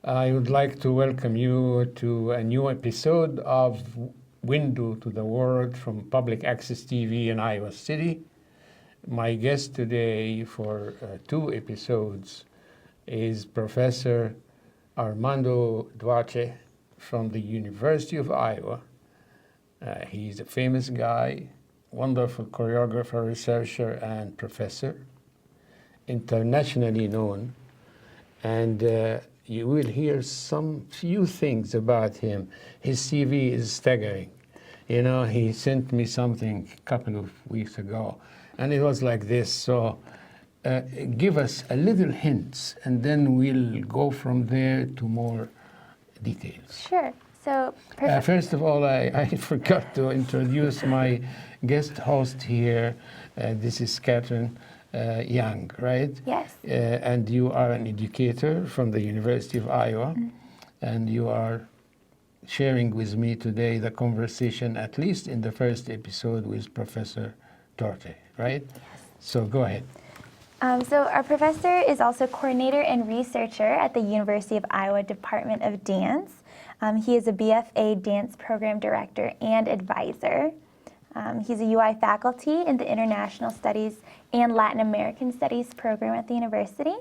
I would like to welcome you to a new episode of Window to the World from Public Access TV in Iowa City. My guest today for two episodes is Professor Armando Duarte from the University of Iowa. He's a famous guy, wonderful choreographer, researcher, and professor, internationally known. And you will hear some few things about him. His CV is staggering. You know, he sent me something a couple of weeks ago, and it was like this. So give us a little hints, and then we'll go from there to more details. Sure. So, first of all, I forgot to introduce my guest host here. This is Catherine Young, right? Yes. And you are an educator from the University of Iowa, and you are sharing with me today the conversation, at least in the first episode, with Professor Duarte, right? Yes. So go ahead. So our professor is also coordinator and researcher at the University of Iowa Department of Dance. He is a BFA Dance Program Director and Advisor. He's a UI faculty in the International Studies and Latin American Studies program at the university.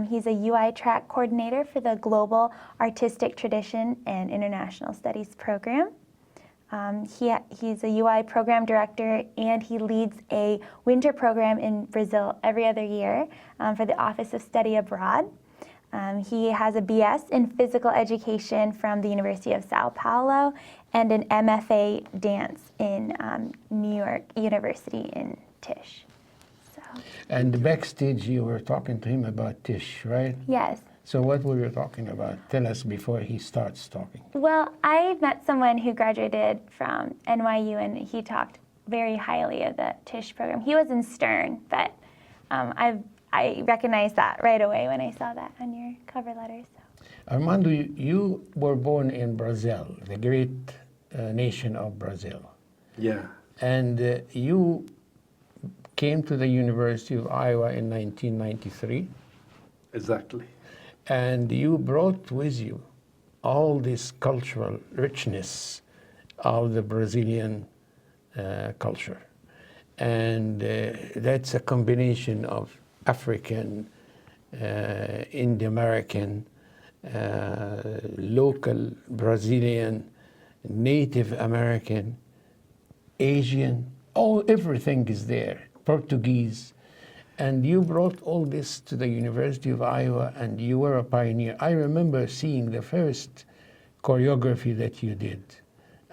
He's a UI track coordinator for the Global Artistic Tradition and International Studies program. He's a UI program director, and he leads a winter program in Brazil every other year for the Office of Study Abroad. He has a BS in physical education from the University of Sao Paulo and an MFA dance in New York University in Tisch. So. And backstage, you were talking to him about Tisch, right? Yes. So what were you talking about? Tell us before he starts talking. Well, I met someone who graduated from NYU, and he talked very highly of the Tisch program. He was in Stern, but I recognized that right away when I saw that on your cover letter. So. Armando, you were born in Brazil, the great nation of Brazil. Yeah. And you came to the University of Iowa in 1993. Exactly. And you brought with you all this cultural richness of the Brazilian culture. And that's a combination of African, Indo-American, local Brazilian, Native American, Asian, everything is there, Portuguese. And you brought all this to the University of Iowa, and you were a pioneer. I remember seeing the first choreography that you did,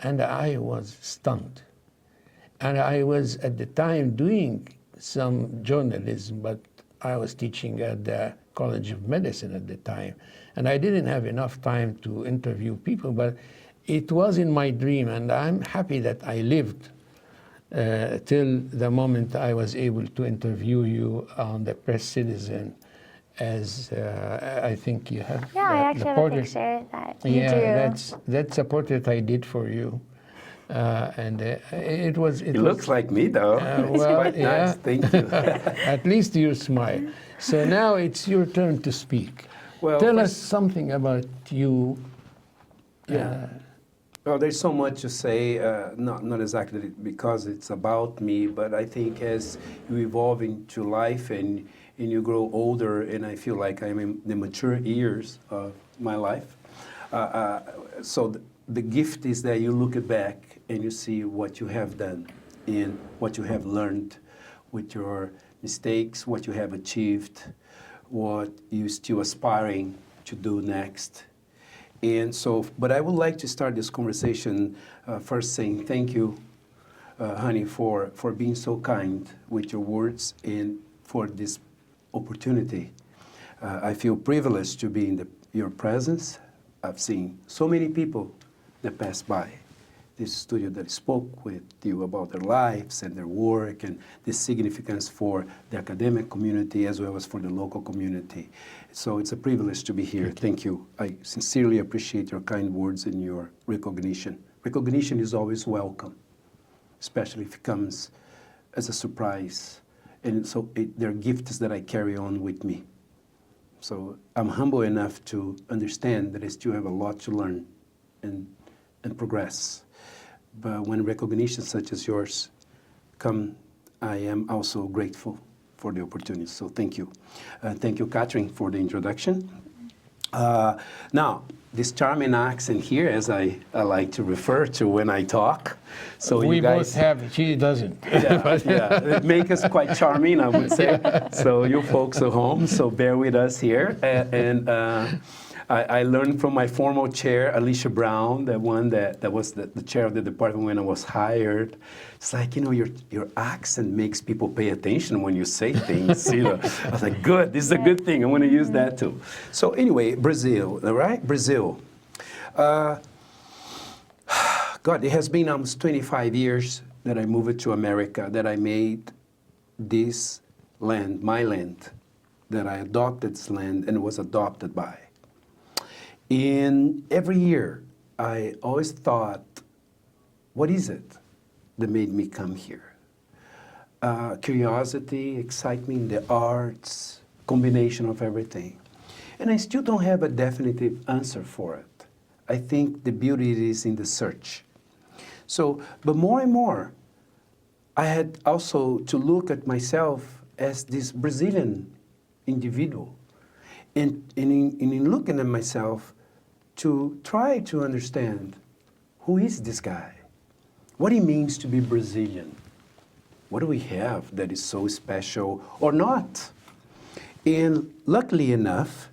and I was stunned. And I was at the time doing some journalism, but I was teaching at the College of Medicine at the time. And I didn't have enough time to interview people, but it was in my dream, and I'm happy that I lived till the moment I was able to interview you on the Press Citizen, as I think you have. Yeah, I actually have a picture that you drew. Yeah, that's a portrait I did for you. And it was. It looks like me, though. It's quite nice. Thank you. At least you smile. So now it's your turn to speak. Well, tell us something about you. Yeah. Well, there's so much to say, not exactly because it's about me, but I think as you evolve into life and you grow older, and I feel like I'm in the mature years of my life. So the gift is that you look back and you see what you have done and what you have learned with your mistakes, what you have achieved, what you're still aspiring to do next. And so, but I would like to start this conversation first saying thank you, honey, for being so kind with your words and for this opportunity. I feel privileged to be in your presence. I've seen so many people that passed by this studio that spoke with you about their lives and their work and the significance for the academic community as well as for the local community. So it's a privilege to be here. Thank you. I sincerely appreciate your kind words and your recognition. Recognition is always welcome, especially if it comes as a surprise. And so they're gifts that I carry on with me. So I'm humble enough to understand that I still have a lot to learn and progress. But when recognition such as yours come, I am also grateful for the opportunity. So thank you. Thank you, Catherine, for the introduction. Now, this charming accent here, as I like to refer to when I talk. So we you guys, both have it. She doesn't. yeah, it makes us quite charming, I would say. So you folks at home, so bear with us here. I learned from my former chair, Alicia Brown, the one that was the chair of the department when I was hired. It's like, your accent makes people pay attention when you say things. I was like, good, this is a good thing. I want to use that too. So anyway, Brazil, all right? Brazil. God, it has been almost 25 years that I moved to America, that I made this land, my land, that I adopted this land and was adopted by. And every year, I always thought, what is it that made me come here? Curiosity, excitement, the arts, combination of everything. And I still don't have a definitive answer for it. I think the beauty is in the search. So, but more and more, I had also to look at myself as this Brazilian individual. And in looking at myself, to try to understand who is this guy, what it means to be Brazilian, what do we have that is so special or not? And luckily enough,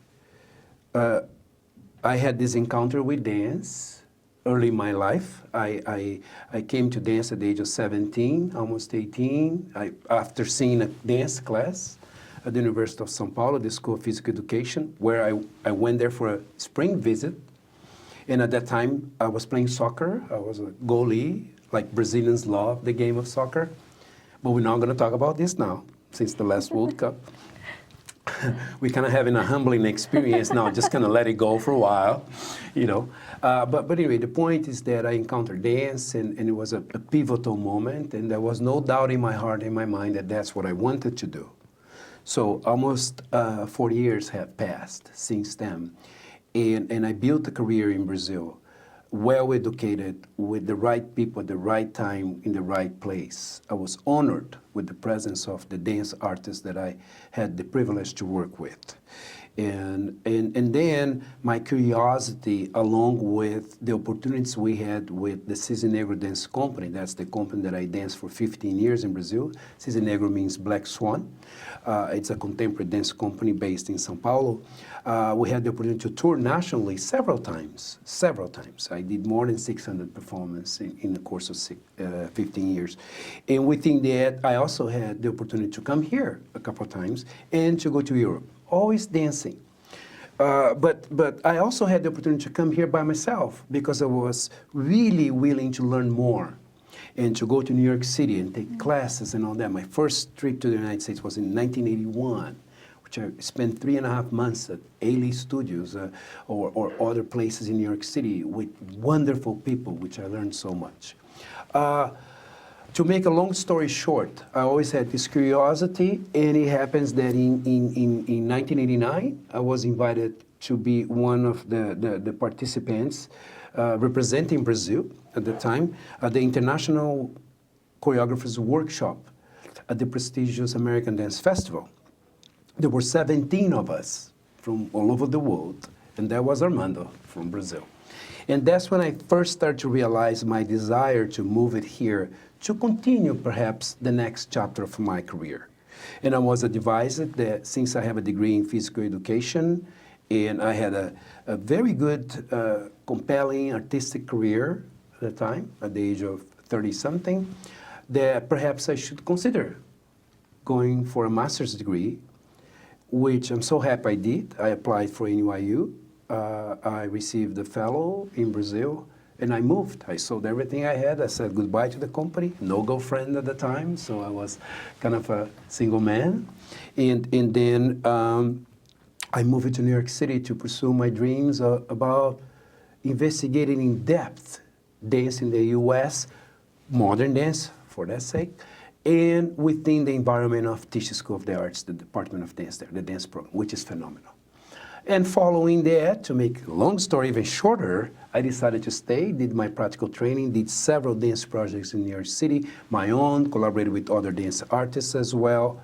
I had this encounter with dance early in my life. I came to dance at the age of 17, almost 18, after seeing a dance class at the University of São Paulo, the School of Physical Education, where I went there for a spring visit. And at that time, I was playing soccer. I was a goalie, like Brazilians love the game of soccer. But we're not going to talk about this now, since the last World Cup. We're kind of having a humbling experience now, just kind of let it go for a while, But anyway, the point is that I encountered dance, and it was a pivotal moment, and there was no doubt in my heart, in my mind, that that's what I wanted to do. So almost 40 years have passed since then. And I built a career in Brazil, well educated, with the right people at the right time, in the right place. I was honored with the presence of the dance artists that I had the privilege to work with. And then my curiosity, along with the opportunities we had with the Cisne Negro Dance Company, that's the company that I danced for 15 years in Brazil. Cisne Negro means Black Swan. It's a contemporary dance company based in São Paulo. We had the opportunity to tour nationally several times. I did more than 600 performances in the course of 15 years. And within that, I also had the opportunity to come here a couple of times and to go to Europe. Always dancing. But I also had the opportunity to come here by myself because I was really willing to learn more and to go to New York City and take classes and all that. My first trip to the United States was in 1981, which I spent 3.5 months at Ailey Studios or other places in New York City with wonderful people, which I learned so much. To make a long story short, I always had this curiosity, and it happens that in 1989, I was invited to be one of the participants representing Brazil at the time at the International Choreographers Workshop at the prestigious American Dance Festival. There were 17 of us from all over the world, and there was Armando from Brazil. And that's when I first started to realize my desire to move it here to continue perhaps the next chapter of my career. And I was advised that since I have a degree in physical education and I had a very good, compelling artistic career at the time, at the age of 30-something, that perhaps I should consider going for a master's degree, which I'm so happy I did. I applied for NYU. I received a fellow in Brazil, and I moved. I sold everything I had. I said goodbye to the company. No girlfriend at the time, so I was kind of a single man. And then I moved to New York City to pursue my dreams about investigating in depth dance in the U.S., modern dance, for that sake, and within the environment of Tisch School of the Arts, the Department of Dance there, the dance program, which is phenomenal. And following that, to make a long story even shorter, I decided to stay, did my practical training, did several dance projects in New York City, my own, collaborated with other dance artists as well.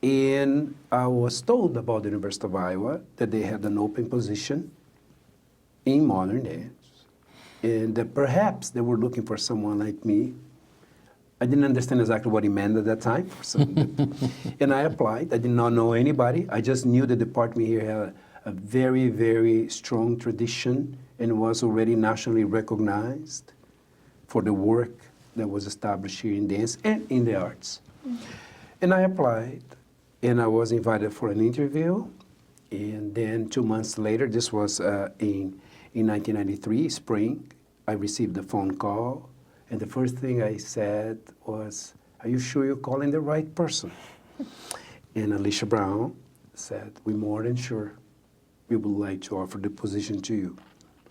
And I was told about the University of Iowa that they had an open position in modern dance, and that perhaps they were looking for someone like me. I didn't understand exactly what he meant at that time. And I applied. I did not know anybody. I just knew the department here had a very, very strong tradition and was already nationally recognized for the work that was established here in dance and in the arts. And I applied, and I was invited for an interview. And then 2 months later, this was in 1993, spring, I received a phone call. And the first thing I said was, "Are you sure you're calling the right person?" And Alicia Brown said, "We're more than sure. We would like to offer the position to you."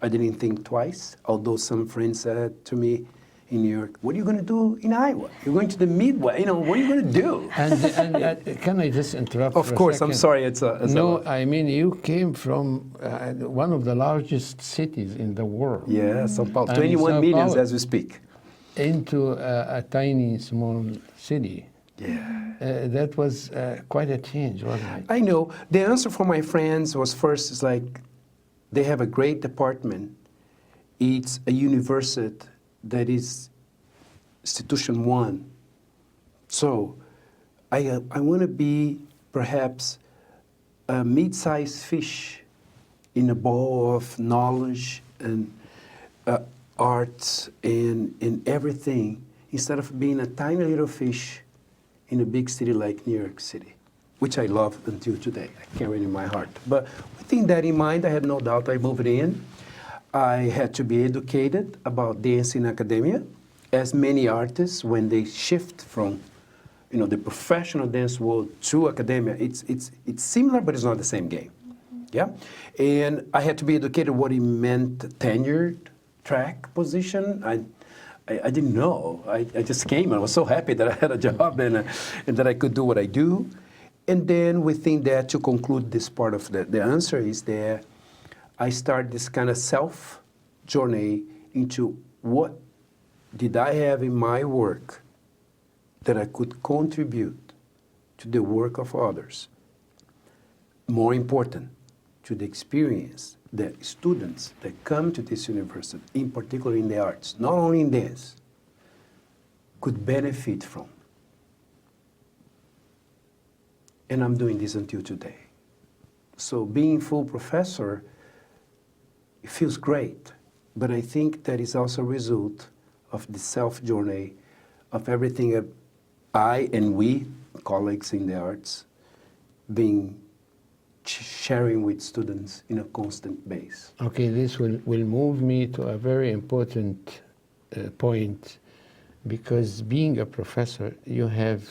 I didn't think twice, although some friends said to me in New York, "What are you going to do in Iowa? You're going to the Midwest. What are you going to do?" And can I just interrupt? Of for a course, I'm second? sorry. It's No, I mean, you came from one of the largest cities in the world. Yeah, São Paulo. I mean, 21 São million Paulo. as we speak. Into a tiny, small city. Yeah. That was quite a change, wasn't it? I know. The answer for my friends was first, it's like, they have a great department. It's a university that is institution one. So I want to be perhaps a mid-sized fish in a bowl of knowledge and arts and everything, instead of being a tiny little fish in a big city like New York City, which I love until today. I carry it in my heart. But with that in mind, I had no doubt I moved in. I had to be educated about dance in academia, as many artists, when they shift from the professional dance world to academia, it's similar, but it's not the same game. Yeah? And I had to be educated what it meant, tenured track position. I didn't know. I just came. I was so happy that I had a job and that I could do what I do. And then within that, to conclude this part of the answer is that I started this kind of self-journey into what did I have in my work that I could contribute to the work of others. More important, to the experience that students that come to this university, in particular in the arts, not only in dance, could benefit from. And I'm doing this until today. So being full professor, it feels great, but I think that is also a result of the self-journey of everything that I and we, colleagues in the arts, sharing with students in a constant base. Okay, this will move me to a very important point, because being a professor, you have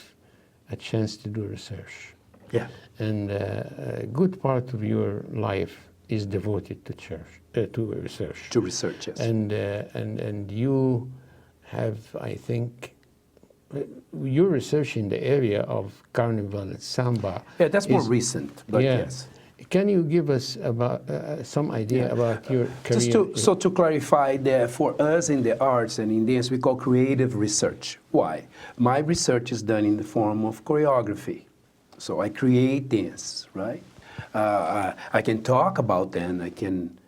a chance to do research. Yeah. And a good part of your life is devoted to research. To research, yes. And you have, I think, you're researching the area of carnival and samba. Yeah, that's more recent, but yes. Can you give us about some idea about your career? Just to clarify that for us in the arts and in dance, we call creative research. Why? My research is done in the form of choreography. So I create dance, right? I can talk about them. I can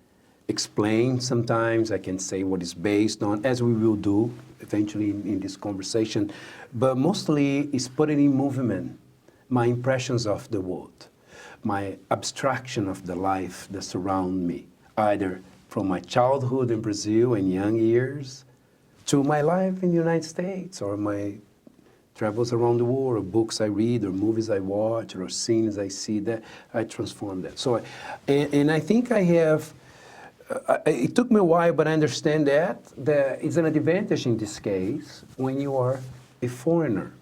explain sometimes. I can say what it's based on, as we will do eventually in this conversation. But mostly it's putting in movement my impressions of the world, my abstraction of the life that surround me, either from my childhood in Brazil and young years to my life in the United States, or my travels around the world, or books I read, or movies I watch, or scenes I see, that I transform that. So, and I think I have, it took me a while, but I understand that it's an advantage in this case when you are a foreigner,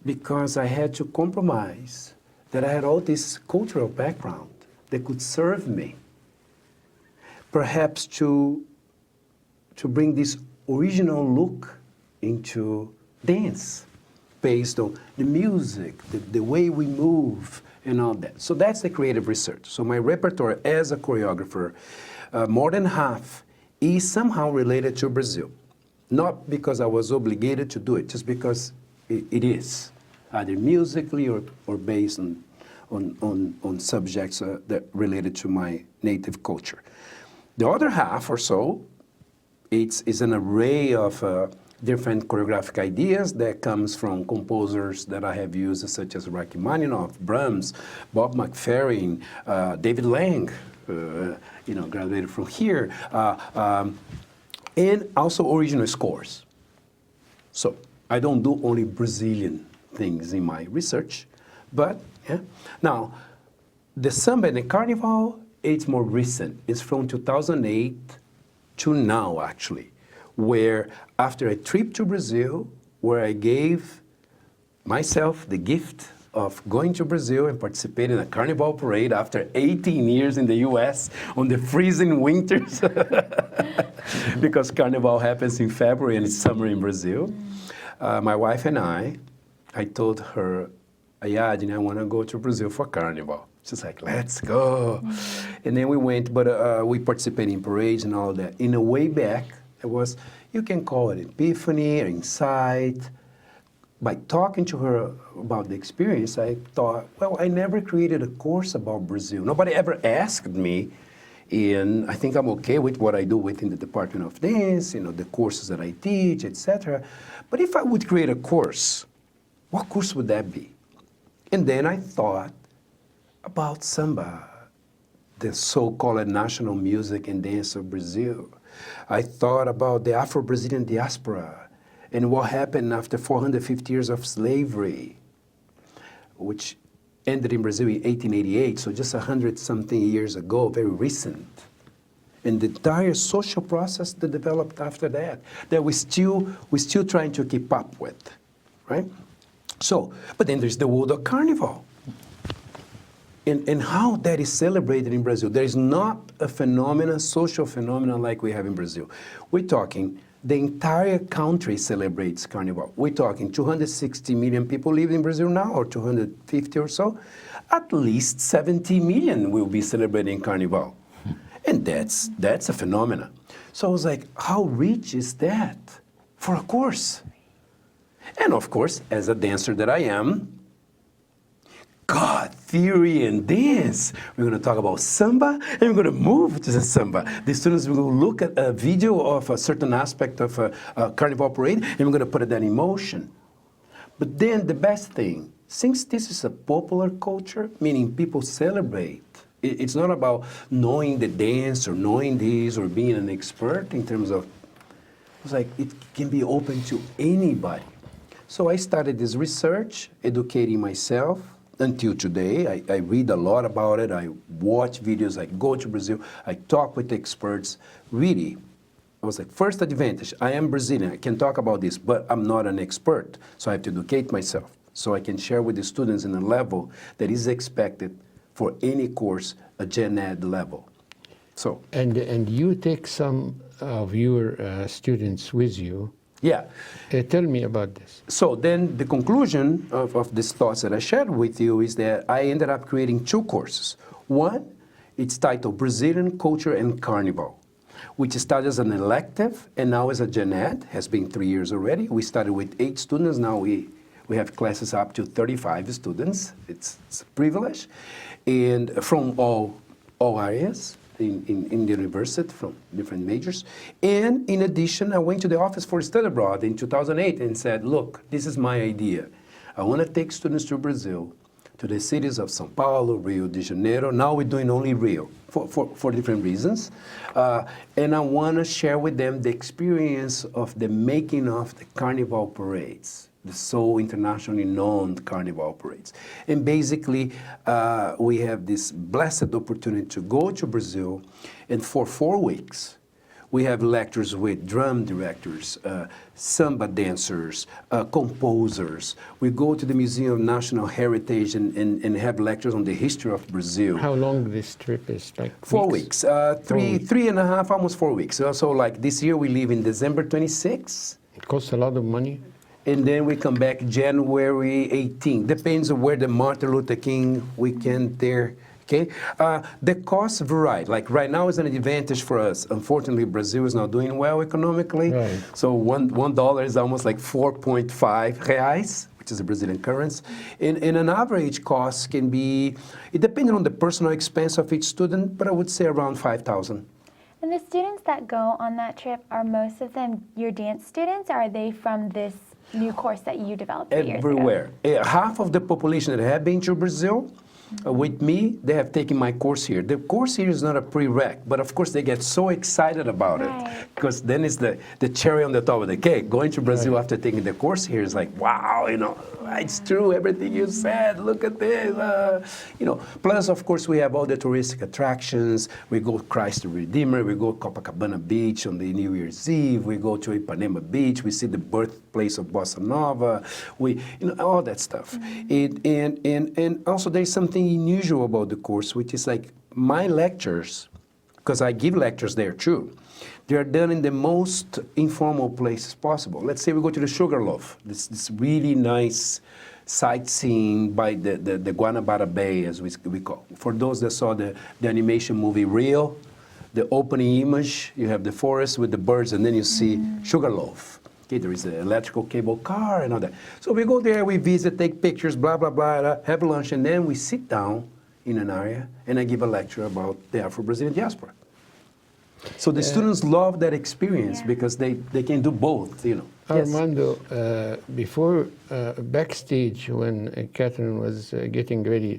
because I had to compromise that I had all this cultural background that could serve me, perhaps to bring this original look into dance, based on the music, the way we move, and all that. So that's the creative research. So my repertoire as a choreographer, more than half is somehow related to Brazil. Not because I was obligated to do it, just because it is, either musically or based on subjects that related to my native culture. The other half or so, is an array of different choreographic ideas that comes from composers that I have used, such as Rachmaninoff, Brahms, Bob McFerrin, David Lang, graduated from here, and also original scores. So I don't do only Brazilian things in my research, but yeah. Now, the samba and the carnival, it's more recent. It's from 2008 to now, actually, where after a trip to Brazil, where I gave myself the gift of going to Brazil and participating in a carnival parade after 18 years in the US on the freezing winters, because carnival happens in February and it's summer in Brazil. My wife and I told her, Ayadine, I want to go to Brazil for carnival. She's like, let's go. And then we went, but we participated in parades and all that. In a way back, it was, you can call it epiphany or insight. By talking to her about the experience, I thought, well, I never created a course about Brazil. Nobody ever asked me, and I think I'm okay with what I do within the Department of Dance, the courses that I teach, etc. But if I would create a course, what course would that be? And then I thought about samba, the so-called national music and dance of Brazil. I thought about the Afro-Brazilian diaspora and what happened after 450 years of slavery, which ended in Brazil in 1888, so just 100-something years ago, very recent. And the entire social process that developed after that we're still trying to keep up with, right? So, but then there's the world of carnival. And how that is celebrated in Brazil. There is not a phenomenon, social phenomenon like we have in Brazil. We're talking, the entire country celebrates carnival. We're talking 260 million people live in Brazil now, or 250 or so. At least 70 million will be celebrating carnival. And that's a phenomenon. So I was like, how rich is that for a course? And of course, as a dancer that I am, God, theory and dance. We're going to talk about samba, and we're going to move to the samba. The students will look at a video of a certain aspect of a carnival parade, and we're going to put that in motion. But then the best thing, since this is a popular culture, meaning people celebrate, it's not about knowing the dance or knowing this or being an expert in terms of, it's like it can be open to anybody. So I started this research, educating myself. Until today, I read a lot about it, I watch videos, I go to Brazil, I talk with experts. Really, I was like, first advantage, I am Brazilian, I can talk about this, but I'm not an expert, so I have to educate myself, so I can share with the students in a level that is expected for any course, a Gen Ed level. So. And you take some of your students with you. Yeah. Tell me about this. So then the conclusion of these thoughts that I shared with you is that I ended up creating two courses. One, it's titled Brazilian Culture and Carnival, which started as an elective and now as a Gen Ed, has been 3 years already. We started with 8 students, now we have classes up to 35 students. It's a privilege. And from all areas. In the university from different majors. And in addition, I went to the Office for Study Abroad in 2008 and said, look, this is my idea. I want to take students to Brazil, to the cities of São Paulo, Rio de Janeiro. Now we're doing only Rio for different reasons. And I want to share with them the experience of the making of the carnival parades, the so internationally known carnival parades. And basically, we have this blessed opportunity to go to Brazil, and for 4 weeks, we have lectures with drum directors, samba dancers, composers. We go to the Museum of National Heritage and have lectures on the history of Brazil. How long this trip is? Like 4 weeks, three and a half, almost 4 weeks. So like this year we leave in December 26. It costs a lot of money. and then we come back January 18. Depends on where the Martin Luther King weekend there. Okay, the costs vary. Like right now is an advantage for us. Unfortunately, Brazil is not doing well economically. Right. So $1 is almost like 4.5 reais, which is a Brazilian currency. And an average cost can be, it depends on the personal expense of each student, but I would say around 5,000. And the students that go on that trip, are most of them your dance students, or are they from this new course that you developed 3 years ago? Everywhere. Half of the population that have been to Brazil with me, they have taken my course here. The course here is not a prereq, but of course they get so excited about Right. it because then it's the cherry on the top of the cake. Going to Brazil after taking the course here is like, wow, you know, it's true, everything you said, look at this. You know, plus of course we have all the touristic attractions. We go Christ the Redeemer, we go Copacabana Beach on the New Year's Eve, we go to Ipanema Beach, we see the birthplace of Bossa Nova, you know, all that stuff. And also there's something unusual about the course, which is like my lectures, because I give lectures there too, they're done in the most informal places possible. Let's say we go to the Sugarloaf, this really nice sightseeing by the Guanabara Bay, as we call. For those that saw the animation movie Rio, the opening image, you have the forest with the birds, and then you see Sugarloaf. Okay, there is an electrical cable car and all that. So we go there, we visit, take pictures, blah, blah, blah, have lunch, and then we sit down in an area, and I give a lecture about the Afro-Brazilian diaspora. So the students love that experience because they can do both, you know. Armando, before backstage, when Catherine was getting ready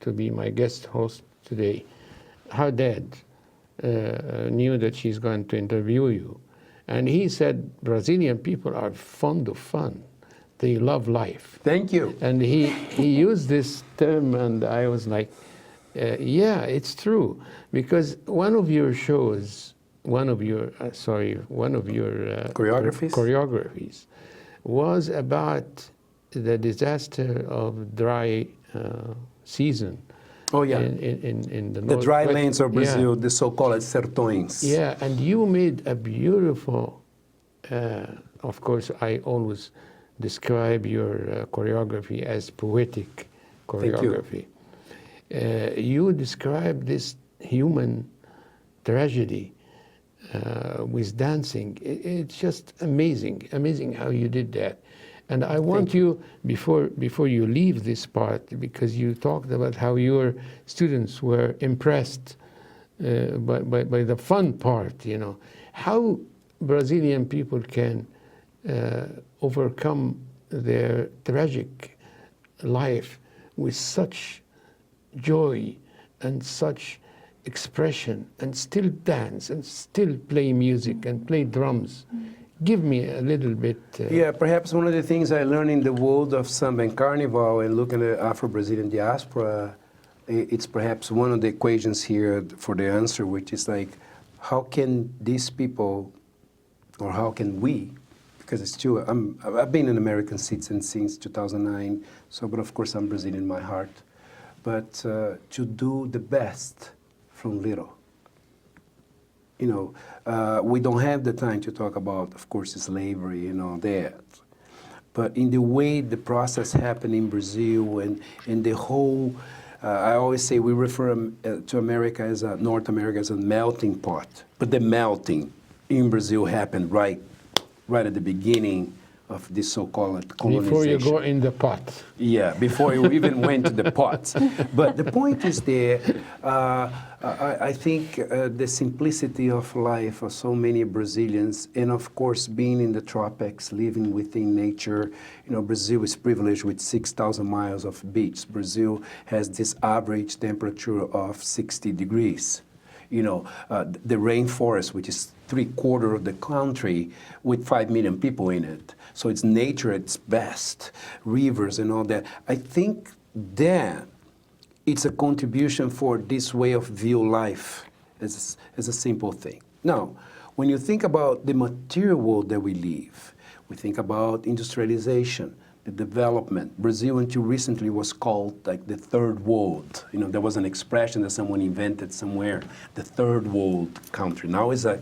to be my guest host today, her dad knew that she's going to interview you. And he said, Brazilian people are fond of fun. They love life. Thank you. And he used this term, and I was like, yeah, it's true. Because one of your shows, one of your choreographies was about the disaster of dry season. Oh, yeah. In the dry lands of Brazil, yeah. the so-called sertões. Yeah, and you made a beautiful, of course, I always describe your choreography as poetic choreography. You describe this human tragedy with dancing. It's just amazing how you did that. And I want you, before you leave this part, because you talked about how your students were impressed by the fun part, you know, how Brazilian people can overcome their tragic life with such joy and such expression, and still dance and still play music and play drums. Give me a little bit. Yeah, perhaps one of the things I learned in the world of samba and carnival and looking at Afro-Brazilian diaspora, it's perhaps one of the equations here for the answer, which is like, how can these people, or how can we, because it's true, I've been an American citizen since 2009, so, but of course I'm Brazilian in my heart, but to do the best from little. You know, we don't have the time to talk about, of course, slavery and all that. But in the way the process happened in Brazil and the whole, I always say we refer to America as North America as a melting pot. But the melting in Brazil happened right at the beginning of this so-called colonization. Before you go in the pot. Yeah, before you even went to the pot. But the point is there, I think the simplicity of life of so many Brazilians, and of course being in the tropics, living within nature. You know, Brazil is privileged with 6,000 miles of beach. Brazil has this average temperature of 60 degrees. You know, the rainforest, which is 3/4 of the country with 5 million people in it. So it's nature at its best, rivers and all that. I think that it's a contribution for this way of view life as a simple thing. Now, when you think about the material world that we live, we think about industrialization, the development. Brazil until recently was called like the third world. You know, there was an expression that someone invented somewhere, the third world country. Now it's a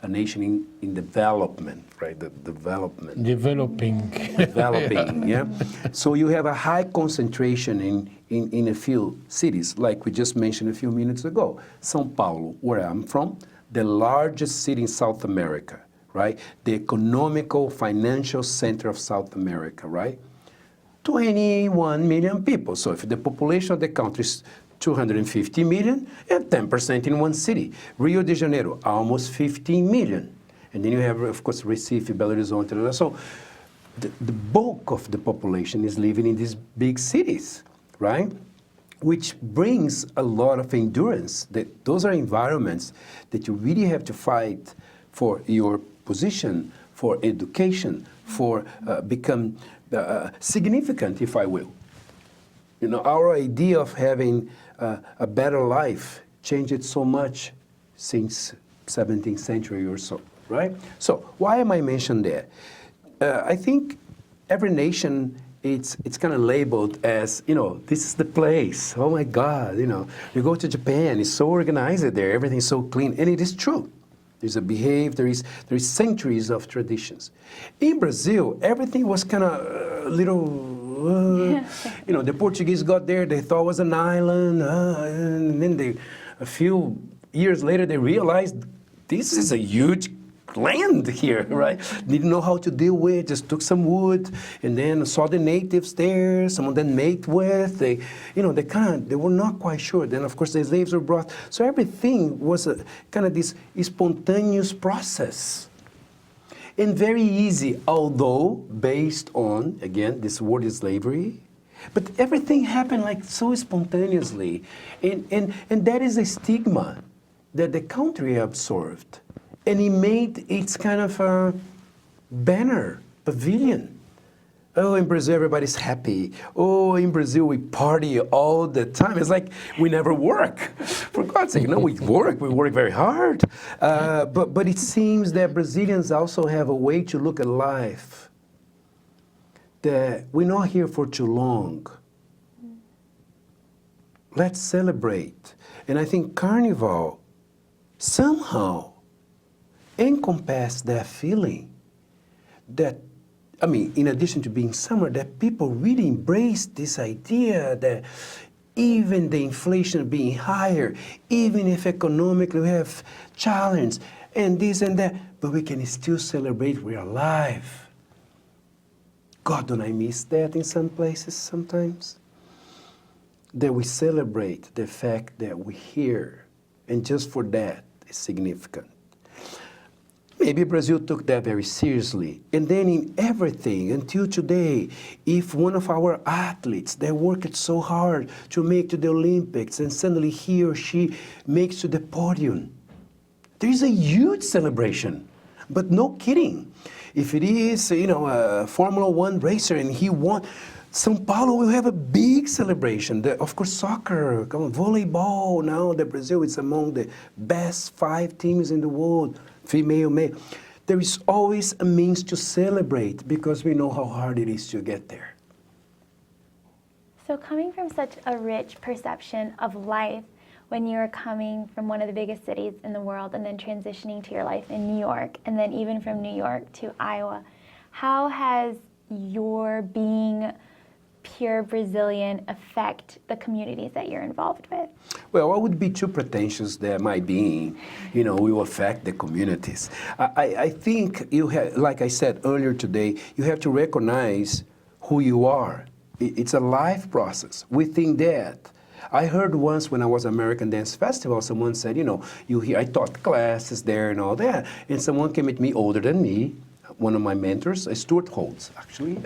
a nation in development, right? The development. Developing. Developing, yeah. So you have a high concentration in a few cities, like we just mentioned a few minutes ago. São Paulo, where I'm from, the largest city in South America, right? The economical, financial center of South America, right? 21 million people. So if the population of the country is 250 million, you have 10% in one city. Rio de Janeiro, almost 15 million. And then you have, of course, Recife, Belo Horizonte. So the bulk of the population is living in these big cities, right? Which brings a lot of endurance. Those are environments that you really have to fight for your position, for education, for become significant, if I will. You know, our idea of having a better life changed so much since 17th century or so, right? So why am I mentioning that? I think every nation, it's kind of labeled as, you know, this is the place. Oh my God, you know, you go to Japan, it's so organized there, everything's so clean, and it is true. There's a there is centuries of traditions. In Brazil, everything was kind of little, you know, the Portuguese got there, they thought it was an island, and then a few years later, they realized this is a huge land here, right? Didn't know how to deal with, just took some wood, and then saw the natives there, some of them mate with, they were not quite sure. Then, of course, the slaves were brought. So everything was a kind of this spontaneous process. And very easy, although based on, again, this word is slavery, but everything happened like so spontaneously. And that is a stigma that the country absorbed. And he made its kind of a banner, pavilion. Oh, in Brazil, everybody's happy. Oh, in Brazil, we party all the time. It's like we never work. For God's sake, no, we work very hard. But it seems that Brazilians also have a way to look at life, that we're not here for too long. Let's celebrate. And I think Carnival somehow encompass that feeling that, I mean, in addition to being summer, that people really embrace this idea that even the inflation being higher, even if economically we have challenge and this and that, but we can still celebrate we're alive. God, don't I miss that in some places sometimes? That we celebrate the fact that we're here, and just for that is significant. Maybe Brazil took that very seriously. And then in everything, until today, if one of our athletes, they worked so hard to make to the Olympics, and suddenly he or she makes to the podium, there is a huge celebration. But no kidding. If it is, you know, a Formula One racer and he won, São Paulo will have a big celebration. Of course, soccer, volleyball, now that Brazil is among the best 5 teams in the world. Female, male. There is always a means to celebrate because we know how hard it is to get there. So coming from such a rich perception of life, when you're coming from one of the biggest cities in the world and then transitioning to your life in New York, and then even from New York to Iowa, how has your being pure Brazilian affect the communities that you're involved with? Well, I would be too pretentious that my being, you know, will affect the communities. I think you have, like I said earlier today, you have to recognize who you are. It's a life process. Within that, I heard once when I was American Dance Festival, someone said, you know, I taught classes there and all that, and someone came at me older than me, one of my mentors, Stuart Holtz, actually,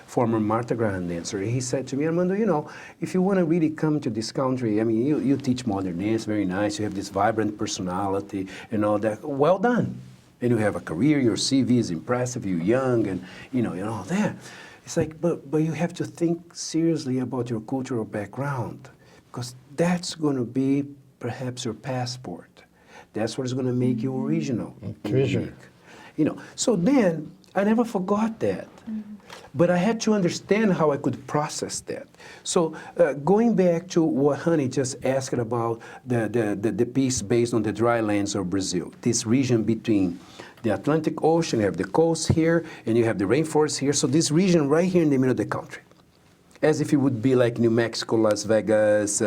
former Martha Graham dancer. He said to me, Armando, you know, if you want to really come to this country, I mean, you teach modern dance, very nice, you have this vibrant personality and all that, well done. And you have a career, your CV is impressive, you're young, and you know, all that. It's like, but you have to think seriously about your cultural background, because that's going to be perhaps your passport. That's what is going to make you original. Treasure. You know, so then I never forgot that. But I had to understand how I could process that. So going back to what Honey just asked about the piece based on the dry lands of Brazil, this region between the Atlantic Ocean, you have the coast here, and you have the rainforest here. So this region right here in the middle of the country, as if it would be like New Mexico, Las Vegas,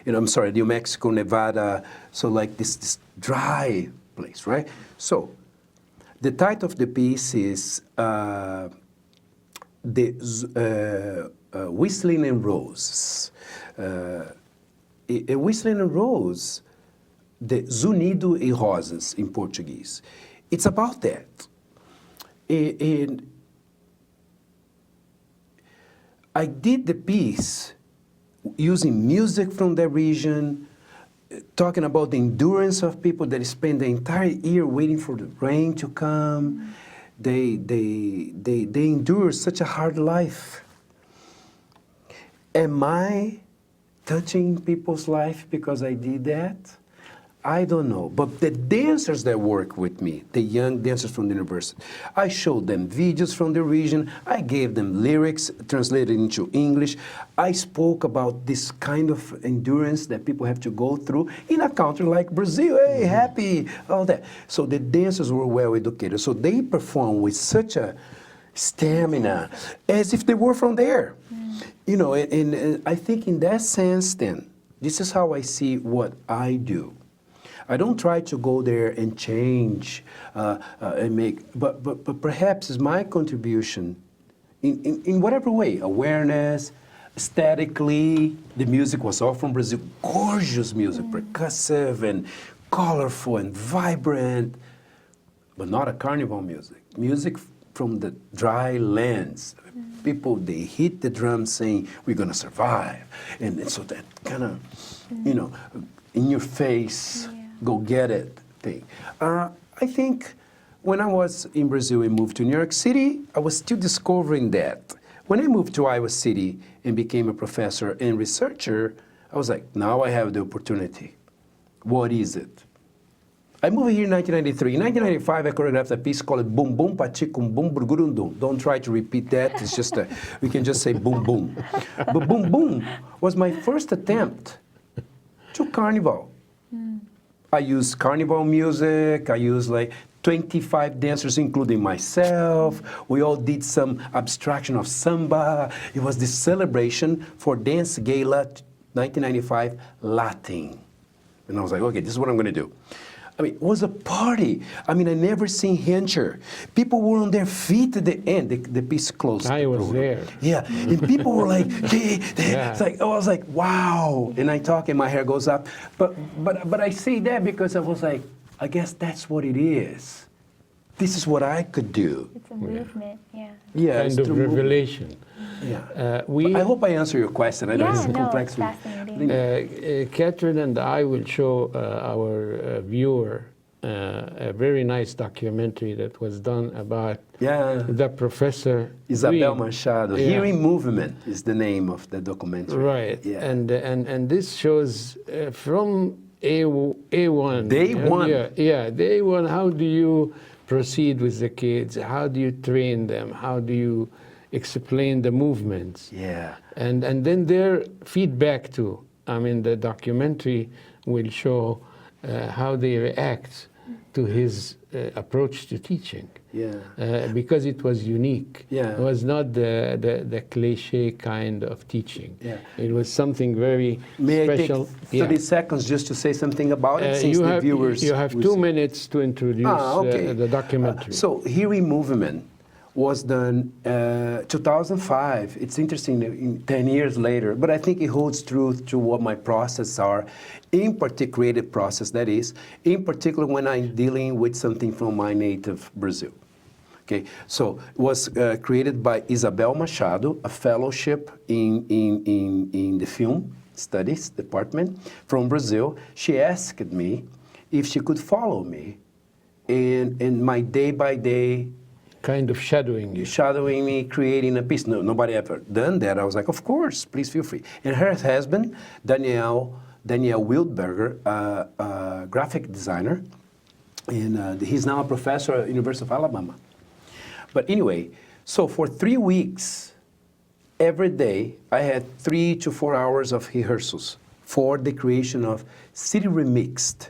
New Mexico, Nevada, so like this dry place, right? So the title of the piece is Whistling and Roses. A Whistling and Rose, the Zunido e Rosas in Portuguese. It's about that. And I did the piece using music from the region, talking about the endurance of people that spend the entire year waiting for the rain to come. They endure such a hard life. Am I touching people's life because I did that? I don't know. But the dancers that work with me, the young dancers from the university, I showed them videos from the region. I gave them lyrics translated into English. I spoke about this kind of endurance that people have to go through in a country like Brazil. Hey, happy, all that. So the dancers were well educated. So they perform with such a stamina as if they were from there. You know, and I think in that sense then, this is how I see what I do. I don't try to go there and change and make, but perhaps it's my contribution in whatever way, awareness, aesthetically, the music was all from Brazil, gorgeous music, percussive and colorful and vibrant, but not a carnival music. Music from the dry lands. People, they hit the drums saying, we're gonna survive. And so that kind of, you know, in your face, go get it thing. I think when I was in Brazil and moved to New York City, I was still discovering that. When I moved to Iowa City and became a professor and researcher, I was like, now I have the opportunity. What is it? I moved here in 1993. In 1995, I choreographed a piece called Boom Boom Pachikum Boom Burgurundum. Don't try to repeat that. It's just we can just say Boom Boom. But Boom Boom was my first attempt to carnival. I used carnival music. I used like 25 dancers, including myself. We all did some abstraction of samba. It was this celebration for Dance Gala 1995 Latin. And I was like, okay, this is what I'm going to do. I mean, it was a party. I mean, I never seen Hencher. People were on their feet at the end. The piece closed. I was there. Yeah, and people were like, it's like, I was like, wow. And I talk, and my hair goes up. But I say that because I was like, I guess that's what it is. This is what I could do. It's a movement, Yeah, Kind of revelation. Yeah. I hope I answer your question. I know it's a complex it's fascinating. Catherine and I will show our viewer a very nice documentary that was done about the professor. Isabel Machado. Hearing Movement is the name of the documentary. Right. Yeah. And this shows from A1. Day one. Day one. How do you proceed with the kids? How do you train them? How do you explain the movements? Yeah. And then their feedback too. I mean, the documentary will show how they react to his approach to teaching. Yeah. Because it was unique. Yeah. It was not the cliche kind of teaching. Yeah. It was something very special. I take 30 seconds just to say something about it, since the viewers... You have 2 minutes to introduce the documentary. So, Hearing Movement was done 2005. It's interesting, 10 years later, but I think it holds true to what my process are, in particular, creative process, that is, in particular when I'm dealing with something from my native Brazil. Okay, so it was created by Isabel Machado, a fellowship in the film studies department from Brazil. She asked me if she could follow me in my day-by-day kind of shadowing you. Shadowing me, creating a piece. No, nobody ever done that. I was like, of course, please feel free. And her husband, Daniel Wildberger, a graphic designer, and he's now a professor at University of Alabama. But anyway, so for 3 weeks, every day, I had 3 to 4 hours of rehearsals for the creation of City Remixed.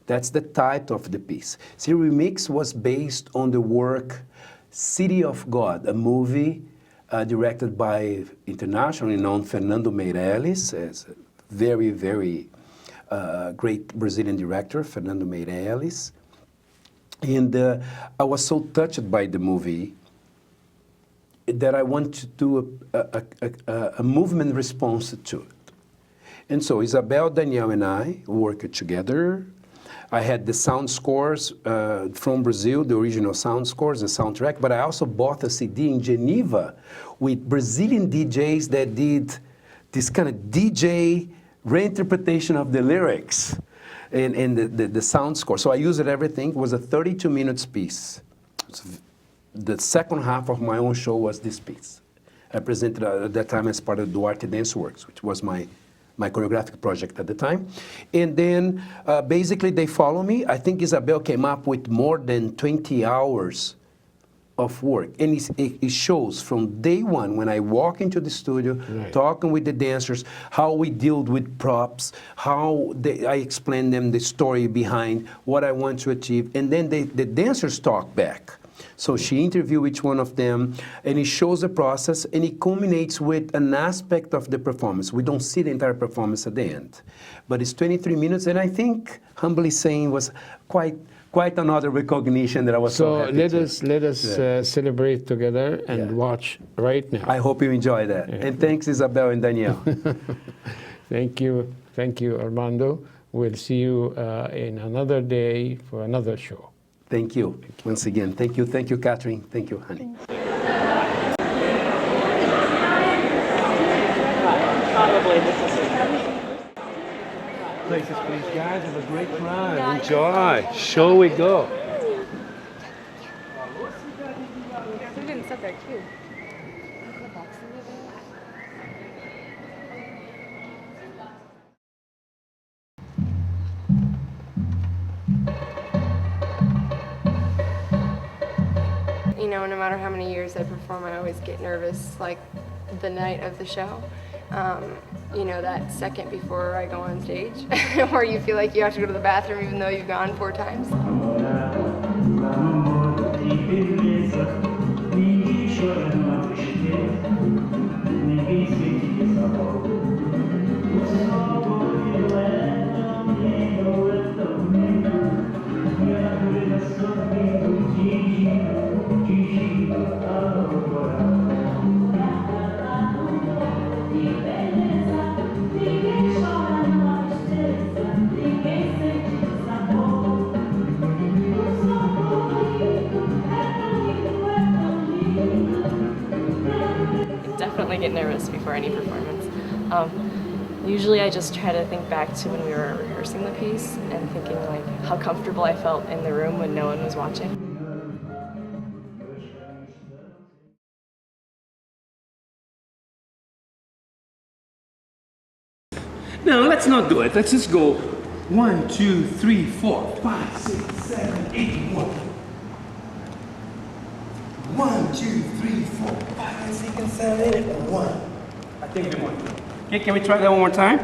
That's the title of the piece. City Remixed was based on the work City of God, a movie directed by internationally known Fernando Meirelles, as a very, very great Brazilian director, Fernando Meirelles. And I was so touched by the movie that I want to do a movement response to it. And so Isabel, Daniel, and I worked together. I had the sound scores from Brazil, the original sound scores, the soundtrack, but I also bought a CD in Geneva with Brazilian DJs that did this kind of DJ reinterpretation of the lyrics and the sound score. So I used everything. It was a 32-minute piece. The second half of my own show was this piece. I presented at that time as part of Duarte Dance Works, which was my choreographic project at the time. And then basically they follow me. I think Isabel came up with more than 20 hours of work. And it shows from day one when I walk into the studio, talking with the dancers, how we deal with props, how I explain them the story behind what I want to achieve. And then the dancers talk back. So she interviewed each one of them, and it shows the process, and it culminates with an aspect of the performance. We don't see the entire performance at the end. But it's 23 minutes, and I think, humbly saying, was quite another recognition that I was so happy let us celebrate together and watch right now. I hope you enjoy that. Yeah. And thanks, Isabel and Danielle. Thank you, Armando. We'll see you in another day for another show. Thank you. Once again, thank you, Catherine. Thank you, honey. Places, please, guys. Have a great ride. Enjoy. Show we go. We didn't sit there too. You know, no matter how many years I perform, I always get nervous, like the night of the show. You know, that second before I go on stage, where you feel like you have to go to the bathroom even though you've gone 4 times. Definitely get nervous before any performance. Usually I just try to think back to when we were rehearsing the piece and thinking like how comfortable I felt in the room when no one was watching. No, let's not do it. Let's just go 1, 2, 3, 4, 5, 6, 7, 8, 1. 1, 2, 3, 4, 5, 6, 7, 8, 1. I think we won. Okay, can we try that one more time?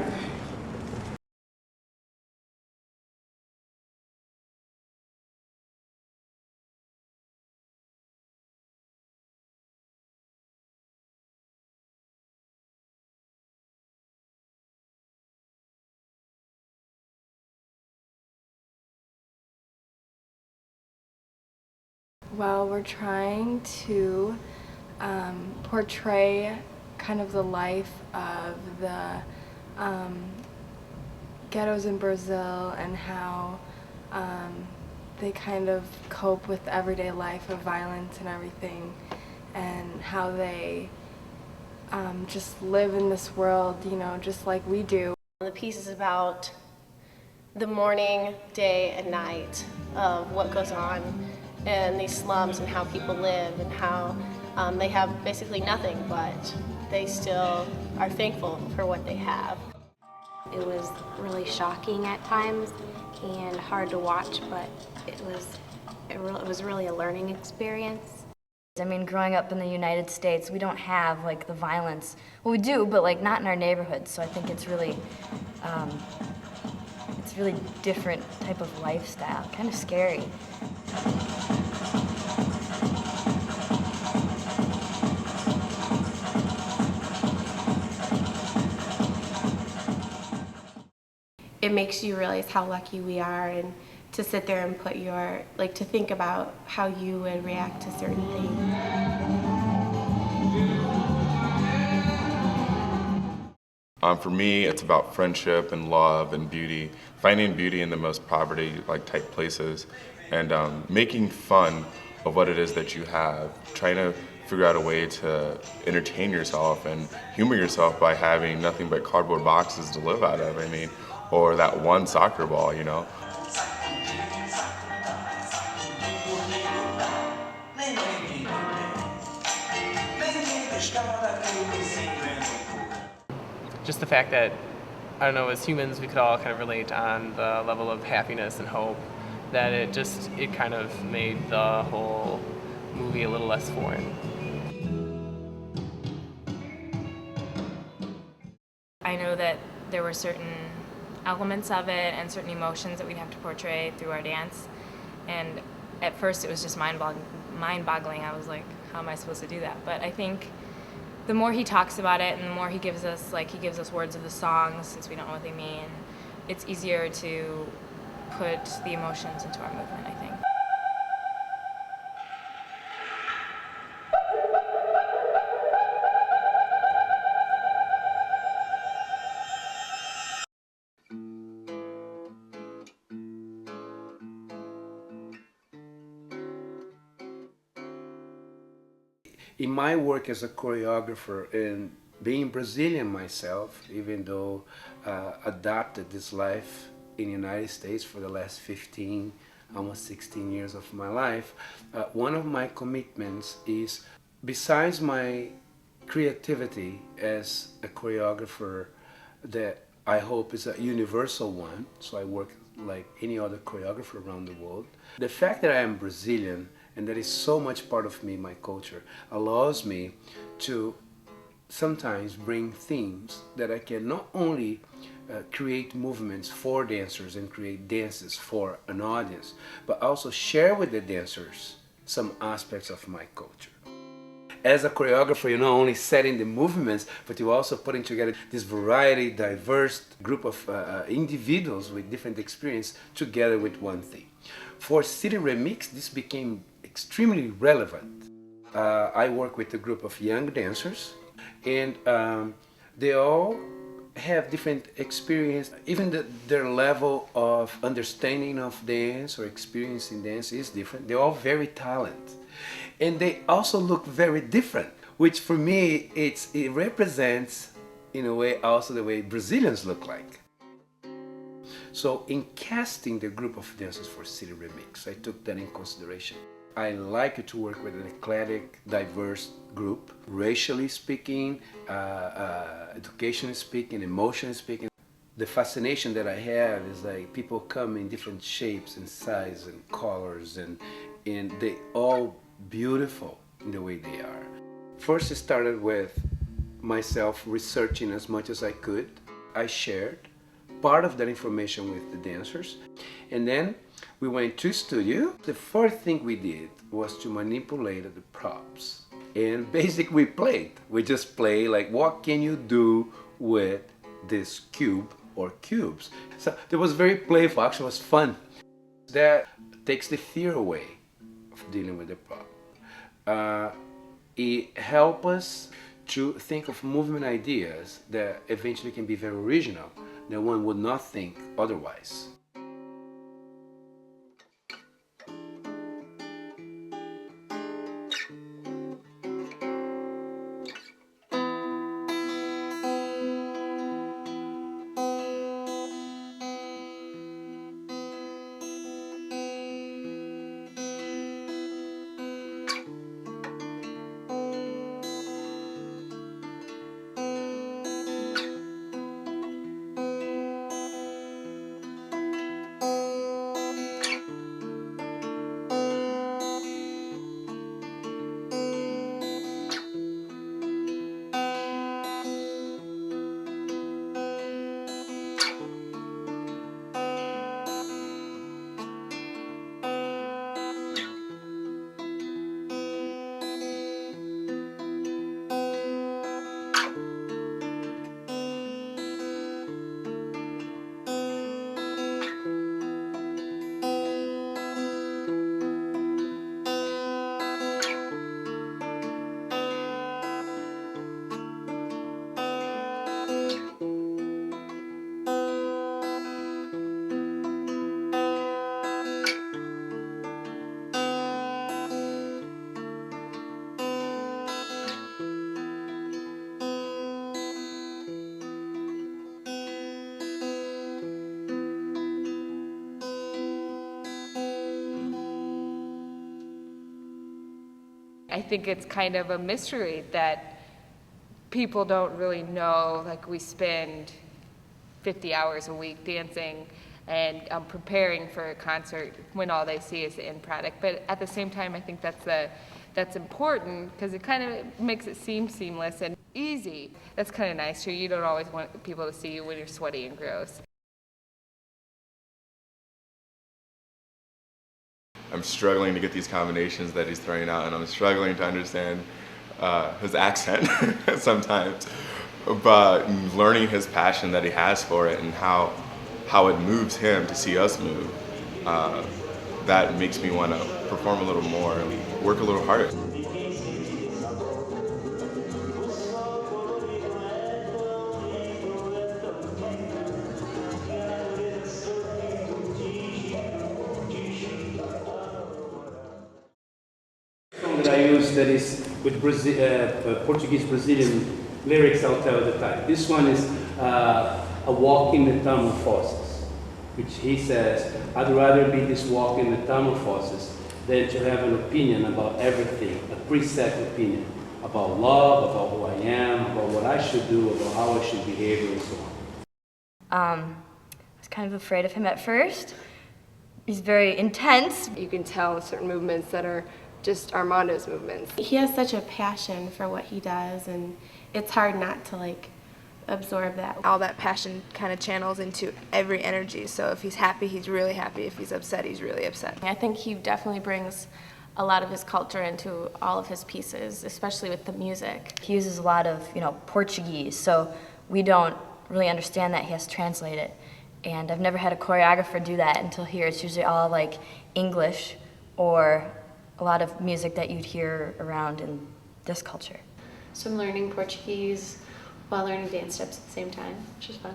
Well, we're trying to portray kind of the life of the ghettos in Brazil and how they kind of cope with the everyday life of violence and everything, and how they just live in this world, you know, just like we do. The piece is about the morning, day, and night of what goes on in these slums and how people live and how they have basically nothing, but they still are thankful for what they have. It was really shocking at times and hard to watch, but it was really a learning experience. I mean, growing up in the United States, we don't have like the violence. Well, we do, but like not in our neighborhoods. So I think it's really different type of lifestyle, kind of scary. It makes you realize how lucky we are, and to sit there and put your, like, to think about how you would react to certain things. For me, it's about friendship and love and beauty, finding beauty in the most poverty-like type places, and making fun of what it is that you have, trying to figure out a way to entertain yourself and humor yourself by having nothing but cardboard boxes to live out of, I mean, or that one soccer ball, you know. Just the fact that, I don't know, as humans we could all kind of relate on the level of happiness and hope, that it kind of made the whole movie a little less foreign. I know that there were certain elements of it and certain emotions that we'd have to portray through our dance, and at first it was just mind-boggling. I was like, how am I supposed to do that? But I think the more he talks about it and the more he gives us words of the songs, since we don't know what they mean, it's easier to put the emotions into our movement, I think. In my work as a choreographer and being Brazilian myself, even though adapted this life in the United States for the last 15, almost 16 years of my life, one of my commitments is, besides my creativity as a choreographer that I hope is a universal one, so I work like any other choreographer around the world, the fact that I am Brazilian and that is so much part of me, my culture, allows me to sometimes bring themes that I can not only create movements for dancers and create dances for an audience, but also share with the dancers some aspects of my culture. As a choreographer, you're not only setting the movements, but you're also putting together this variety, diverse group of individuals with different experience together with one thing. For City Remix, this became extremely relevant. I work with a group of young dancers, and they all have different experience. Even their level of understanding of dance or experience in dance is different. They're all very talented. And they also look very different, which for me, it represents, in a way, also the way Brazilians look like. So in casting the group of dancers for City Remix, I took that in consideration. I like to work with an eclectic, diverse group, racially speaking, educationally speaking, emotionally speaking. The fascination that I have is like people come in different shapes and sizes and colors, and they all beautiful in the way they are. First, it started with myself researching as much as I could. I shared part of that information with the dancers, and then we went to studio. The first thing we did was to manipulate the props, and basically we played. We just play like, what can you do with this cube or cubes? So it was very playful, actually it was fun. That takes the fear away of dealing with the prop. It helps us to think of movement ideas that eventually can be very original, that one would not think otherwise. I think it's kind of a mystery that people don't really know. Like, we spend 50 hours a week dancing and preparing for a concert when all they see is the end product. But at the same time, I think that's important because it kind of makes it seem seamless and easy. That's kind of nice. You don't always want people to see you when you're sweaty and gross. I'm struggling to get these combinations that he's throwing out, and I'm struggling to understand his accent sometimes. But learning his passion that he has for it and how it moves him to see us move, that makes me want to perform a little more and work a little harder. That I use that is with Portuguese Brazilian lyrics I'll tell at the time. This one is a walking metamorphosis, which he says, I'd rather be this walking metamorphosis than to have an opinion about everything, a preset opinion about love, about who I am, about what I should do, about how I should behave, and so on. I was kind of afraid of him at first. He's very intense. You can tell certain movements that are just Armando's movements. He has such a passion for what he does, and it's hard not to like absorb that. All that passion kind of channels into every energy. So if he's happy, he's really happy. If he's upset, he's really upset. I think he definitely brings a lot of his culture into all of his pieces, especially with the music. He uses a lot of, Portuguese, so we don't really understand that. He has to translate it. And I've never had a choreographer do that until here. It's usually all like English or a lot of music that you'd hear around in this culture. So I'm learning Portuguese while learning dance steps at the same time, which is fun.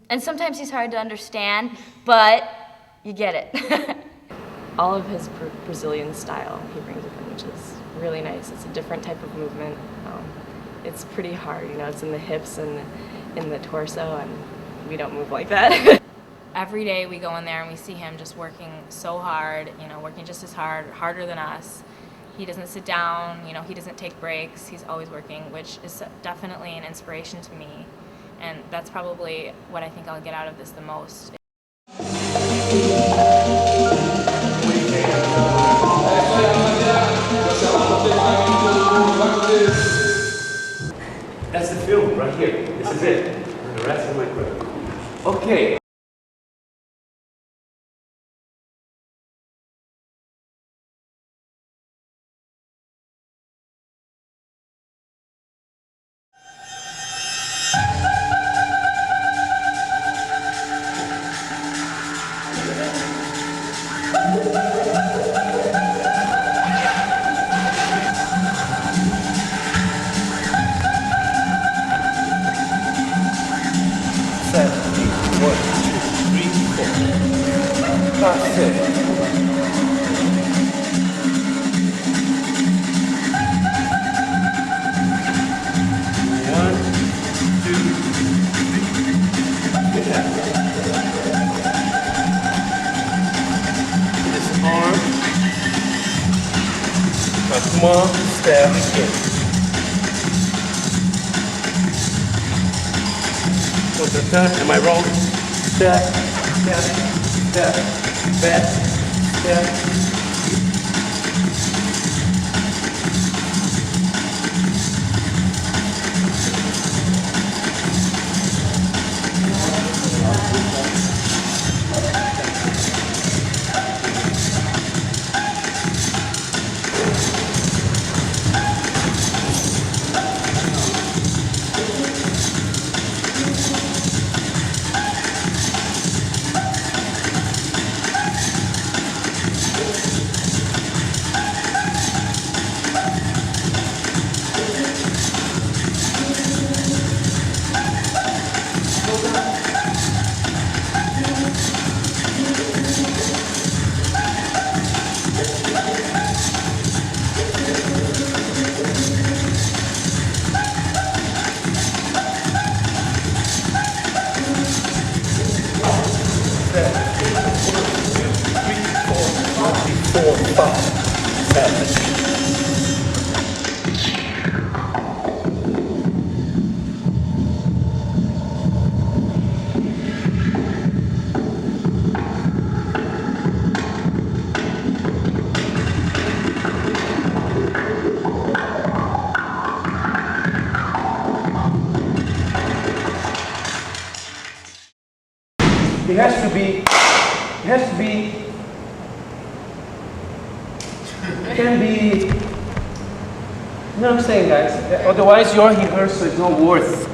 And sometimes he's hard to understand, but you get it. All of his Brazilian style he brings with him, which is really nice. It's a different type of movement. It's pretty hard, it's in the hips and in the torso, and we don't move like that. Every day we go in there and we see him just working so hard, working just as hard, harder than us. He doesn't sit down, he doesn't take breaks. He's always working, which is definitely an inspiration to me. And that's probably what I think I'll get out of this the most. That's the film right here. This is it. The rest of my career. Okay. Come on, step again. What's the turn? Am I wrong? Step, step, step, back, step. It has to be, it can be, you know what I'm saying, guys? Otherwise, your rehearsal is not worth.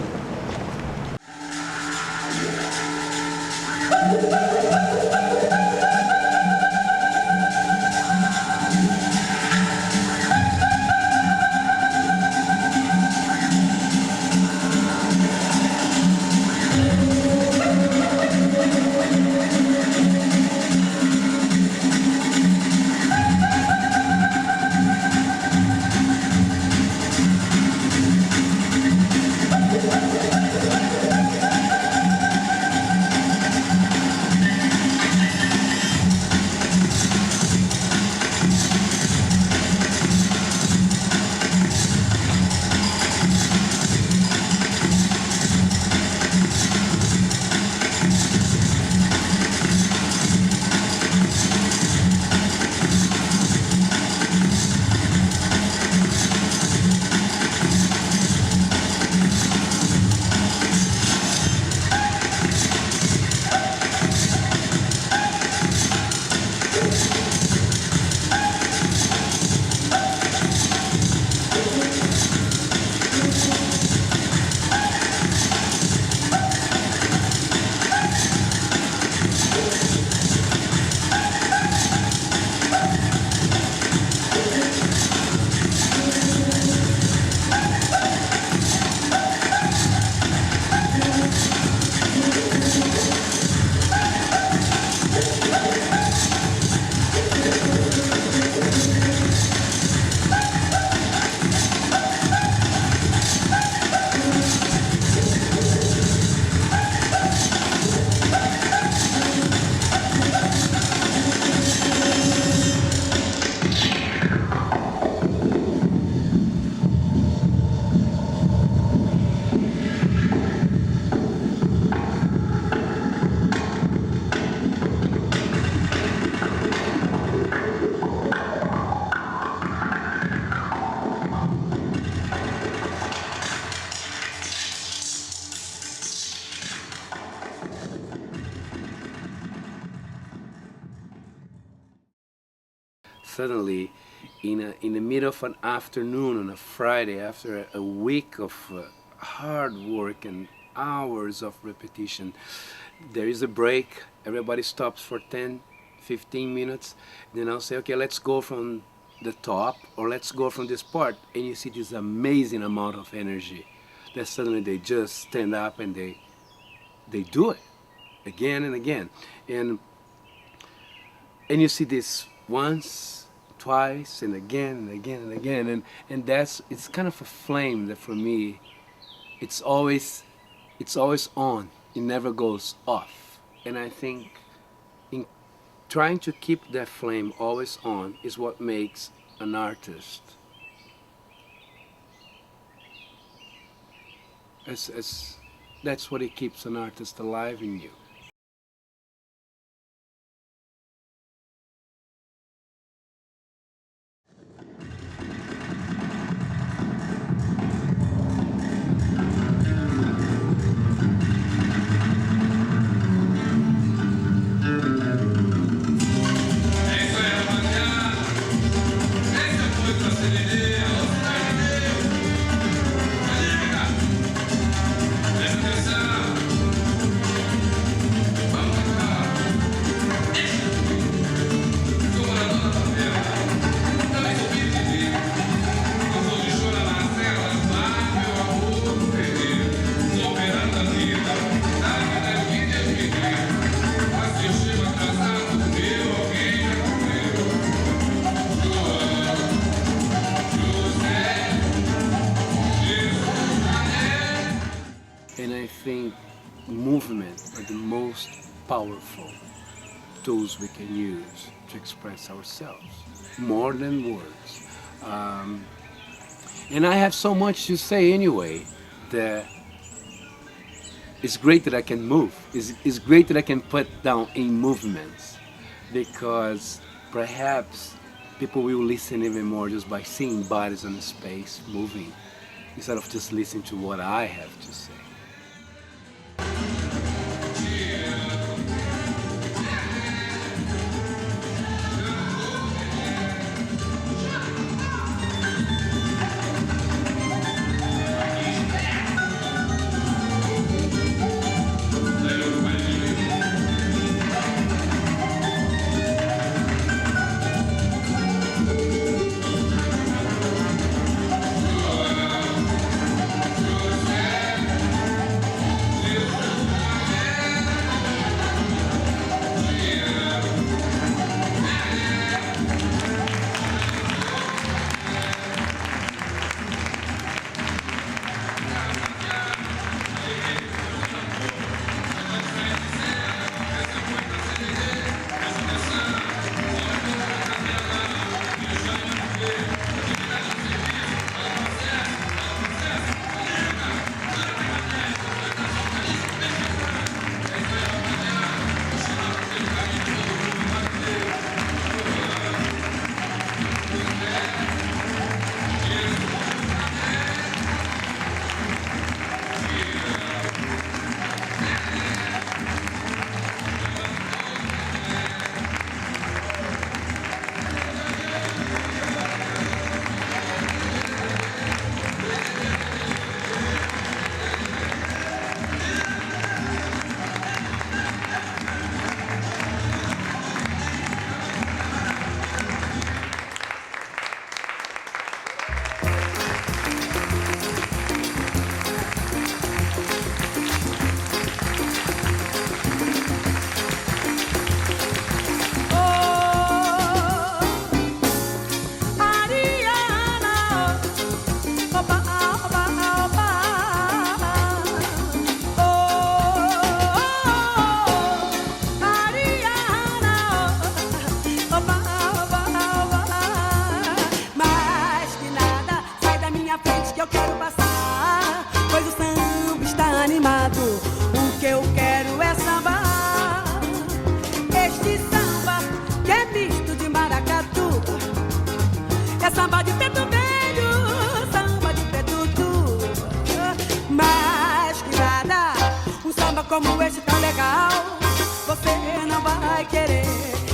Suddenly, in the middle of an afternoon on a Friday, after a week of hard work and hours of repetition, there is a break. Everybody stops for 10, 15 minutes. Then I'll say, okay, let's go from the top, or let's go from this part. And you see this amazing amount of energy that suddenly they just stand up and they do it again and again. And you see this once, twice, and again and again and again, and it's kind of a flame that for me, it's always on. It never goes off. And I think in trying to keep that flame always on is what makes an artist as that's what it keeps an artist alive in you. And I think movement are the most powerful tools we can use to express ourselves, more than words. And I have so much to say anyway that it's great that I can move. It's great that I can put down in movements, because perhaps people will listen even more just by seeing bodies on the space moving, instead of just listening to what I have to say. quero passar, pois o samba está animado. O que eu quero é sambar. Este samba que é misto de maracatu, é samba de preto velho, samba de preto tu. Mas que nada, um samba como este tão legal, você não vai querer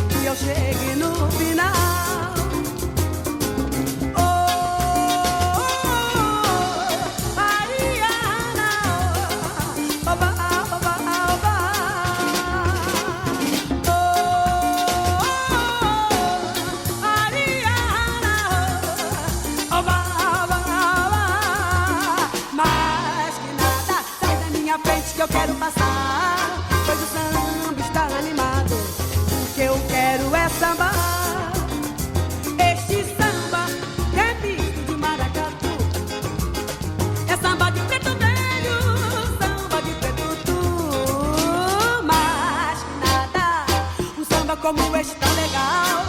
que eu chegue no final. Que eu quero passar, pois o samba está animado. O que eu quero é sambar. Este samba que é misto de maracatu, é samba de preto velho, samba de preto tu. Mas que nada, um samba como este tão legal,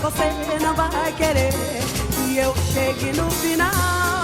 você não vai querer que eu chegue no final.